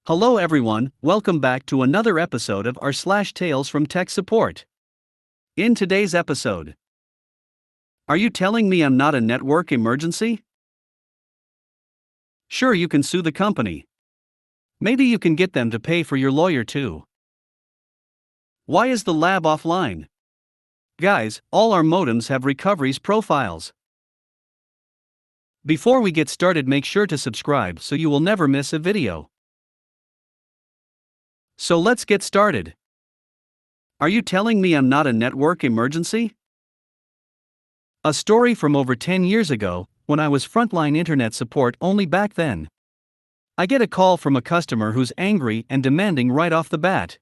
Hello everyone, welcome back to another episode of r/slash Tales from Tech Support. In today's episode, are you telling me I'm not a network emergency? Sure, you can sue the company. Maybe you can get them to pay for your lawyer too. Why is the lab offline? Guys, all our modems have recoveries profiles. Before we get started, make sure to subscribe so you will never miss a video. So let's get started. Are you telling me I'm not a network emergency? A story from over 10 years ago, when I was frontline internet support only back then. I get a call from a customer who's angry and demanding right off the bat.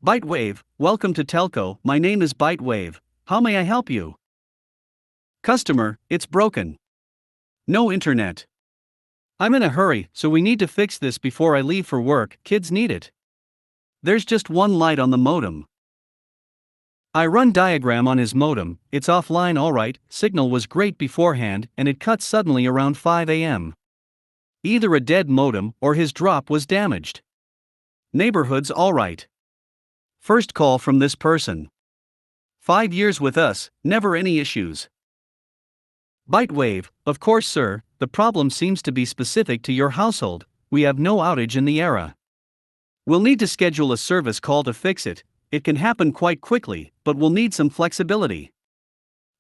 Bytewave, welcome to Telco, my name is Bytewave, how may I help you? Customer, it's broken. No internet. I'm in a hurry, so we need to fix this before I leave for work, kids need it. There's just one light on the modem. I run diagram on his modem, it's offline alright, signal was great beforehand and it cut suddenly around 5 a.m. Either a dead modem or his drop was damaged. Neighborhood's alright. First call from this person. 5 years with us, never any issues. Bytewave, of course sir, the problem seems to be specific to your household, we have no outage in the era. We'll need to schedule a service call to fix it, it can happen quite quickly, but we'll need some flexibility.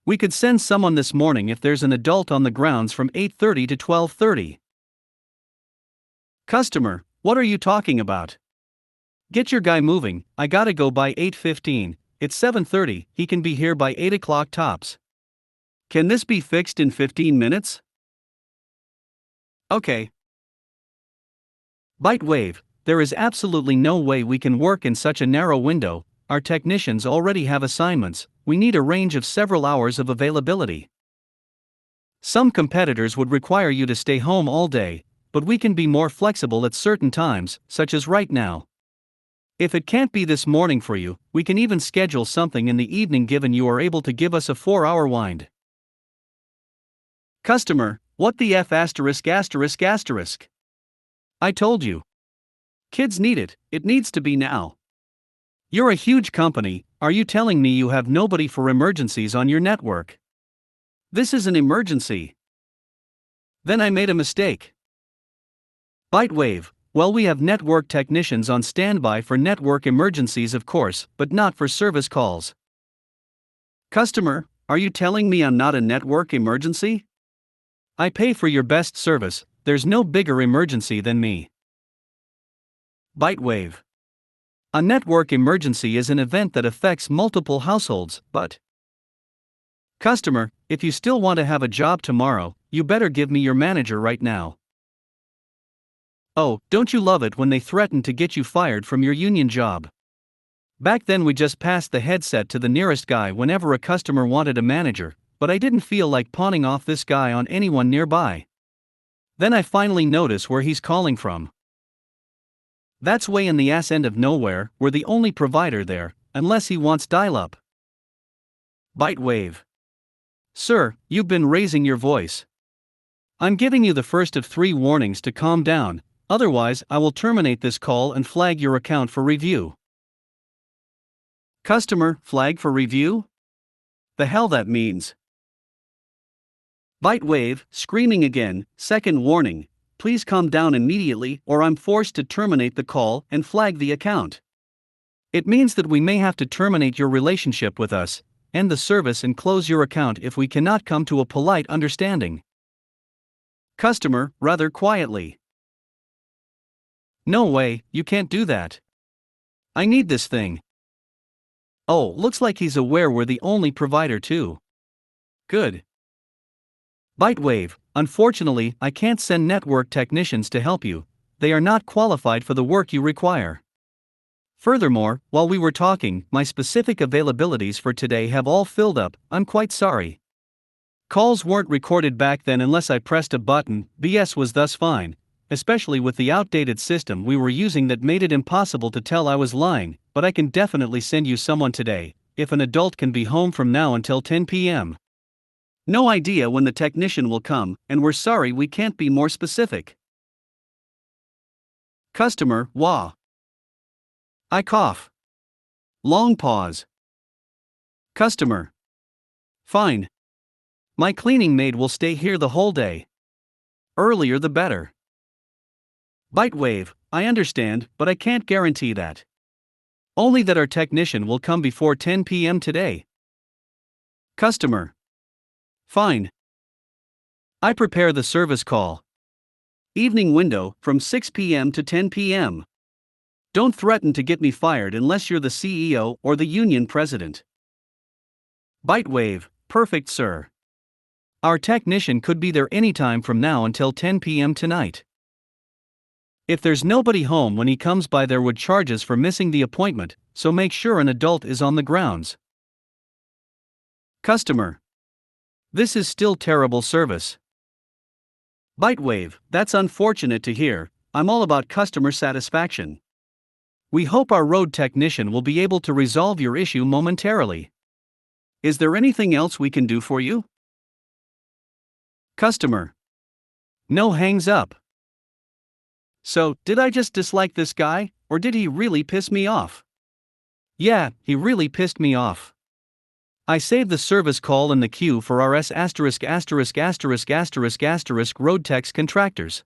We could send someone this morning if there's an adult on the grounds from 8:30 to 12:30. Customer, what are you talking about? Get your guy moving, I gotta go by 8:15, it's 7:30, he can be here by 8 o'clock tops. Can this be fixed in 15 minutes? Okay. Bytewave, there is absolutely no way we can work in such a narrow window, our technicians already have assignments, we need a range of several hours of availability. Some competitors would require you to stay home all day, but we can be more flexible at certain times, such as right now. If it can't be this morning for you, we can even schedule something in the evening given you are able to give us a 4-hour wind. Customer, what the F*******? I told you. Kids need it, it needs to be now. You're a huge company, are you telling me you have nobody for emergencies on your network? This is an emergency. Then I made a mistake. Bytewave, well, we have network technicians on standby for network emergencies of course, but not for service calls. Customer, are you telling me I'm not a network emergency? I pay for your best service, there's no bigger emergency than me. Bytewave. A network emergency is an event that affects multiple households, but... Customer, if you still want to have a job tomorrow, you better give me your manager right now. Oh, don't you love it when they threaten to get you fired from your union job? Back then we just passed the headset to the nearest guy whenever a customer wanted a manager, but I didn't feel like pawning off this guy on anyone nearby. Then I finally notice where he's calling from. That's way in the ass end of nowhere, we're the only provider there, unless he wants dial-up. Bytewave. Sir, you've been raising your voice. I'm giving you the first of 3 warnings to calm down, otherwise I will terminate this call and flag your account for review. Customer, flag for review? The hell that means. Bytewave, screaming again, second warning, please calm down immediately or I'm forced to terminate the call and flag the account. It means that we may have to terminate your relationship with us, end the service and close your account if we cannot come to a polite understanding. Customer, rather quietly. No way, you can't do that. I need this thing. Oh, looks like he's aware we're the only provider too. Good. Bytewave, unfortunately, I can't send network technicians to help you, they are not qualified for the work you require. Furthermore, while we were talking, my specific availabilities for today have all filled up, I'm quite sorry. Calls weren't recorded back then unless I pressed a button, BS was thus fine, especially with the outdated system we were using that made it impossible to tell I was lying, but I can definitely send you someone today, if an adult can be home from now until 10 p.m. No idea when the technician will come, and we're sorry we can't be more specific. Customer, wah. I cough. Long pause. Customer. Fine. My cleaning maid will stay here the whole day. Earlier the better. Bitewave, I understand, but I can't guarantee that. Only that our technician will come before 10 p.m. today. Customer. Fine. I prepare the service call. Evening window, from 6 p.m. to 10 p.m. Don't threaten to get me fired unless you're the CEO or the union president. Bitewave, perfect sir. Our technician could be there anytime from now until 10 p.m. tonight. If there's nobody home when he comes by, there would charges for missing the appointment, so make sure an adult is on the grounds. Customer. This is still terrible service. Bitewave, that's unfortunate to hear. I'm all about customer satisfaction. We hope our road technician will be able to resolve your issue momentarily. Is there anything else we can do for you? Customer. No, hangs up. So, did I just dislike this guy, or did he really piss me off? Yeah, he really pissed me off. I saved the service call in the queue for our road techs contractors.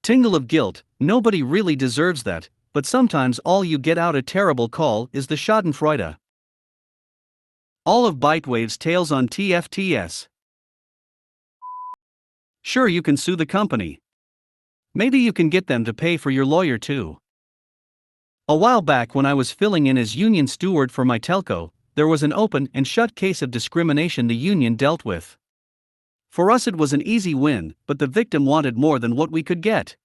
Tingle of guilt, nobody really deserves that, but sometimes all you get out a terrible call is the schadenfreude. All of Bitewave's tales on TFTS. Sure, you can sue the company. Maybe you can get them to pay for your lawyer too. A while back, when I was filling in as union steward for my telco, there was an open and shut case of discrimination the union dealt with. For us it was an easy win, but the victim wanted more than what we could get.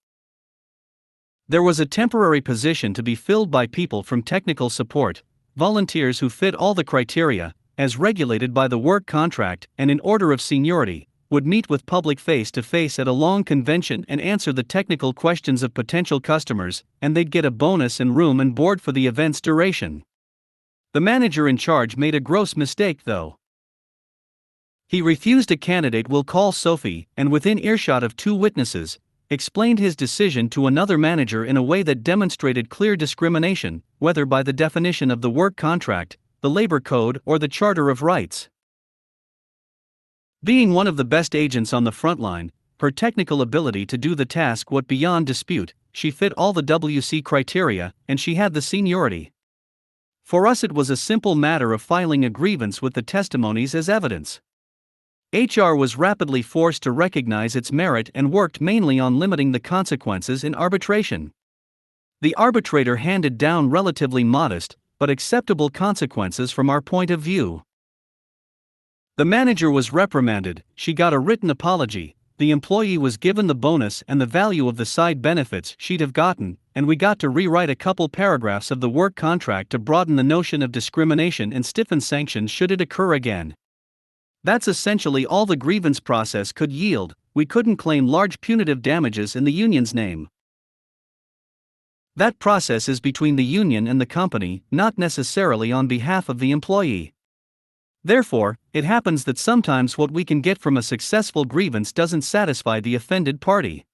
There was a temporary position to be filled by people from technical support, volunteers who fit all the criteria, as regulated by the work contract and in order of seniority, would meet with public face-to-face at a long convention and answer the technical questions of potential customers, and they'd get a bonus and room and board for the event's duration. The manager in charge made a gross mistake though. He refused a candidate we'll call Sophie, and within earshot of two witnesses, explained his decision to another manager in a way that demonstrated clear discrimination, whether by the definition of the work contract, the labor code, or the Charter of Rights. Being one of the best agents on the front line, her technical ability to do the task was beyond dispute, she fit all the WC criteria, and she had the seniority. For us it was a simple matter of filing a grievance with the testimonies as evidence. HR was rapidly forced to recognize its merit and worked mainly on limiting the consequences in arbitration. The arbitrator handed down relatively modest, but acceptable consequences from our point of view. The manager was reprimanded, she got a written apology, the employee was given the bonus and the value of the side benefits she'd have gotten, and we got to rewrite a couple paragraphs of the work contract to broaden the notion of discrimination and stiffen sanctions should it occur again. That's essentially all the grievance process could yield. We couldn't claim large punitive damages in the union's name. That process is between the union and the company, not necessarily on behalf of the employee. Therefore, it happens that sometimes what we can get from a successful grievance doesn't satisfy the offended party.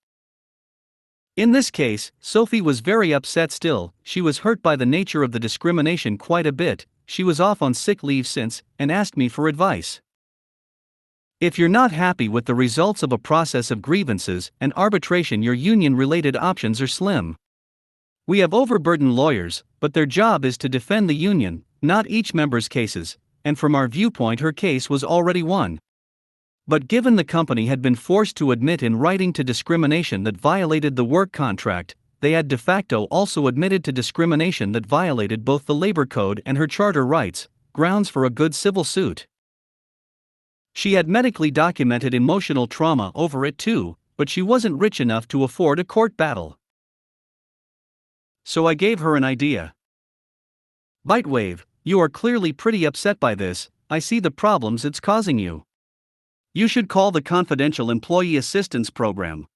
In this case, Sophie was very upset still. She was hurt by the nature of the discrimination quite a bit. She was off on sick leave since, and asked me for advice. If you're not happy with the results of a process of grievances and arbitration, your union-related options are slim. We have overburdened lawyers, but their job is to defend the union, not each member's cases, and from our viewpoint her case was already won. But given the company had been forced to admit in writing to discrimination that violated the work contract, they had de facto also admitted to discrimination that violated both the labor code and her charter rights, grounds for a good civil suit. She had medically documented emotional trauma over it too, but she wasn't rich enough to afford a court battle. So I gave her an idea. Bitewave, you are clearly pretty upset by this, I see the problems it's causing you. You should call the Confidential Employee Assistance Program.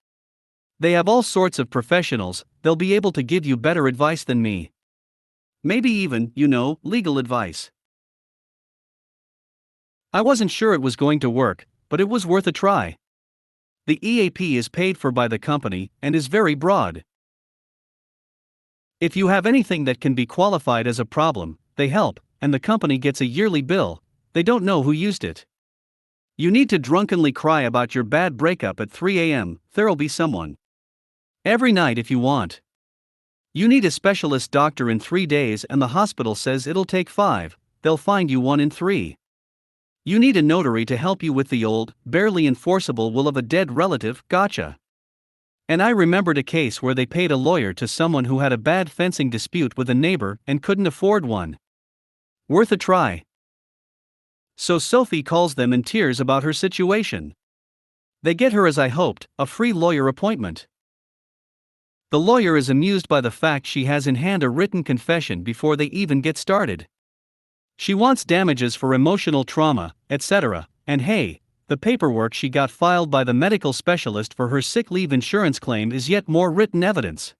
They have all sorts of professionals, they'll be able to give you better advice than me. Maybe even, legal advice. I wasn't sure it was going to work, but it was worth a try. The EAP is paid for by the company and is very broad. If you have anything that can be qualified as a problem, they help, and the company gets a yearly bill. They don't know who used it. You need to drunkenly cry about your bad breakup at 3 a.m., there'll be someone. Every night if you want. You need a specialist doctor in 3 days and the hospital says it'll take 5, they'll find you one in 3. You need a notary to help you with the old, barely enforceable will of a dead relative, gotcha. And I remembered a case where they paid a lawyer to someone who had a bad fencing dispute with a neighbor and couldn't afford one. Worth a try. So Sophie calls them in tears about her situation. They get her, as I hoped, a free lawyer appointment. The lawyer is amused by the fact she has in hand a written confession before they even get started. She wants damages for emotional trauma, etc., and hey, the paperwork she got filed by the medical specialist for her sick leave insurance claim is yet more written evidence.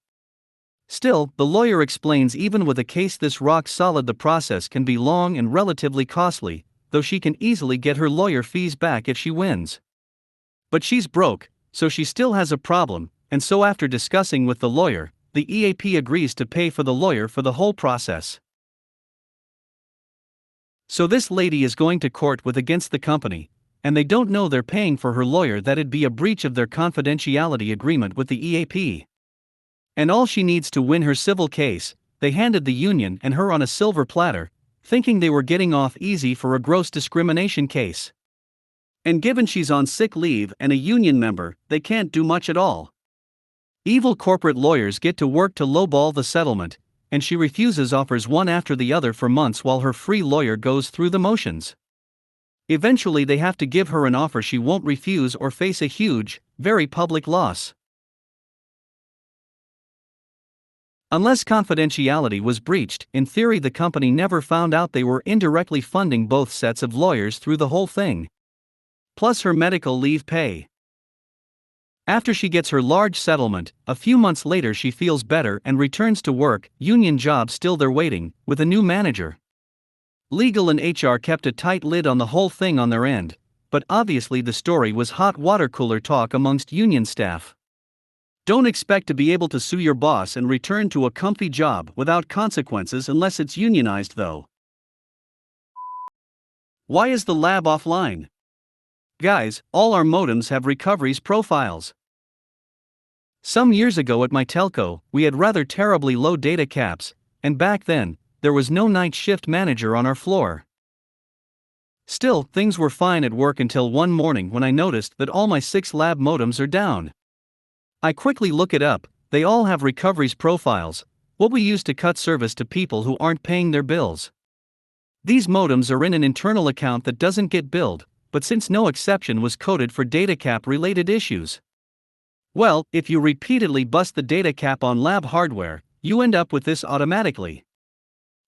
Still, the lawyer explains even with a case this rock solid the process can be long and relatively costly, though she can easily get her lawyer fees back if she wins. But she's broke, so she still has a problem, and so after discussing with the lawyer, the EAP agrees to pay for the lawyer for the whole process. So this lady is going to court with against the company, and they don't know they're paying for her lawyer. That'd be a breach of their confidentiality agreement with the EAP. And all she needs to win her civil case, they handed the union and her on a silver platter, thinking they were getting off easy for a gross discrimination case. And given she's on sick leave and a union member, they can't do much at all. Evil corporate lawyers get to work to lowball the settlement, and she refuses offers one after the other for months while her free lawyer goes through the motions. Eventually they have to give her an offer she won't refuse or face a huge, very public loss. Unless confidentiality was breached, in theory the company never found out they were indirectly funding both sets of lawyers through the whole thing. Plus her medical leave pay. After she gets her large settlement, a few months later she feels better and returns to work, union job still there waiting, with a new manager. Legal and HR kept a tight lid on the whole thing on their end, but obviously the story was hot water cooler talk amongst union staff. Don't expect to be able to sue your boss and return to a comfy job without consequences unless it's unionized though. Why is the lab offline? Guys, all our modems have recoveries profiles. Some years ago at my telco, we had rather terribly low data caps, and back then, there was no night shift manager on our floor. Still, things were fine at work until one morning when I noticed that all my 6 lab modems are down. I quickly look it up, they all have recoveries profiles, what we use to cut service to people who aren't paying their bills. These modems are in an internal account that doesn't get billed, but since no exception was coded for data cap related issues. Well, if you repeatedly bust the data cap on lab hardware, you end up with this automatically.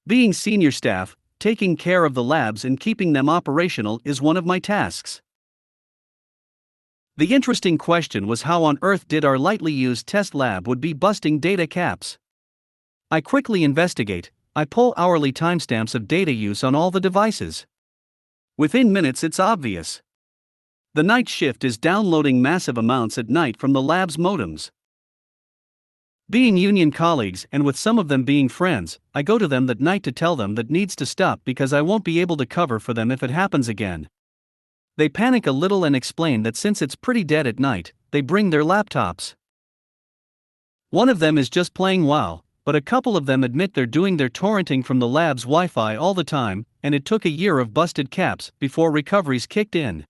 Being senior staff, taking care of the labs and keeping them operational is one of my tasks. The interesting question was how on earth did our lightly used test lab would be busting data caps? I quickly investigate, I pull hourly timestamps of data use on all the devices. Within minutes it's obvious. The night shift is downloading massive amounts at night from the lab's modems. Being union colleagues and with some of them being friends, I go to them that night to tell them that needs to stop because I won't be able to cover for them if it happens again. They panic a little and explain that since it's pretty dead at night, they bring their laptops. One of them is just playing WoW, but a couple of them admit they're doing their torrenting from the lab's Wi-Fi all the time, and it took a year of busted caps before recoveries kicked in.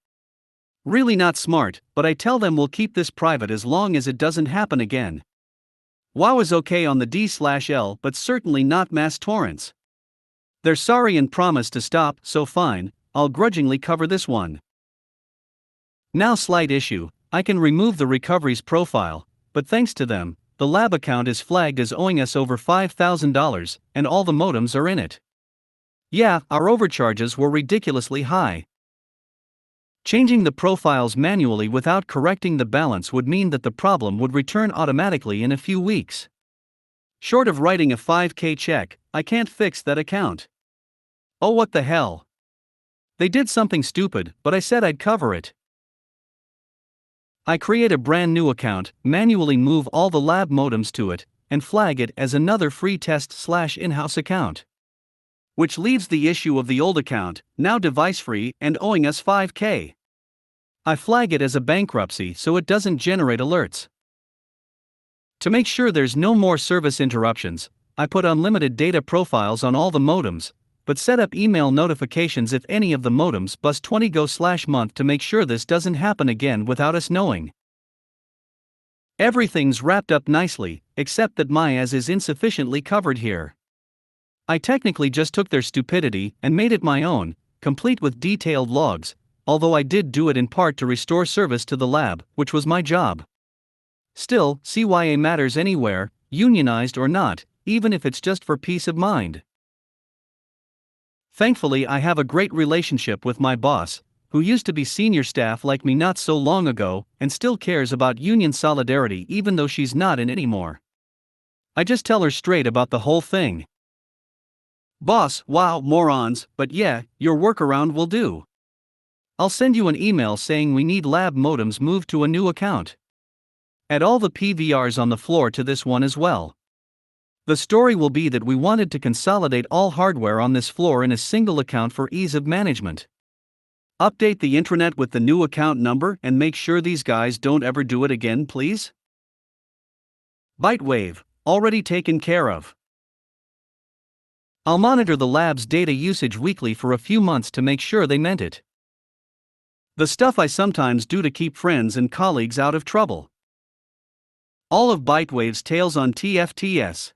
Really not smart, but I tell them we'll keep this private as long as it doesn't happen again. WoW is okay on the D/L, but certainly not mass torrents. They're sorry and promise to stop, so fine, I'll grudgingly cover this one. Now slight issue, I can remove the recoveries profile, but thanks to them, the lab account is flagged as owing us over $5,000, and all the modems are in it. Yeah, our overcharges were ridiculously high. Changing the profiles manually without correcting the balance would mean that the problem would return automatically in a few weeks. Short of writing a $5,000 check, I can't fix that account. Oh, what the hell? They did something stupid, but I said I'd cover it. I create a brand new account, manually move all the lab modems to it, and flag it as another free test/in-house account. Which leaves the issue of the old account, now device-free and owing us $5K. I flag it as a bankruptcy so it doesn't generate alerts. To make sure there's no more service interruptions, I put unlimited data profiles on all the modems, but set up email notifications if any of the modems bust 20 go/month to make sure this doesn't happen again without us knowing. Everything's wrapped up nicely, except that my as is insufficiently covered here. I technically just took their stupidity and made it my own, complete with detailed logs, although I did do it in part to restore service to the lab, which was my job. Still, CYA matters anywhere, unionized or not, even if it's just for peace of mind. Thankfully, I have a great relationship with my boss, who used to be senior staff like me not so long ago and still cares about union solidarity even though she's not in anymore. I just tell her straight about the whole thing. Boss, wow, morons, but yeah, your workaround will do. I'll send you an email saying we need lab modems moved to a new account. Add all the PVRs on the floor to this one as well. The story will be that we wanted to consolidate all hardware on this floor in a single account for ease of management. Update the intranet with the new account number and make sure these guys don't ever do it again, please. ByteWave, already taken care of. I'll monitor the lab's data usage weekly for a few months to make sure they meant it. The stuff I sometimes do to keep friends and colleagues out of trouble. All of ByteWave's tails on TFTS.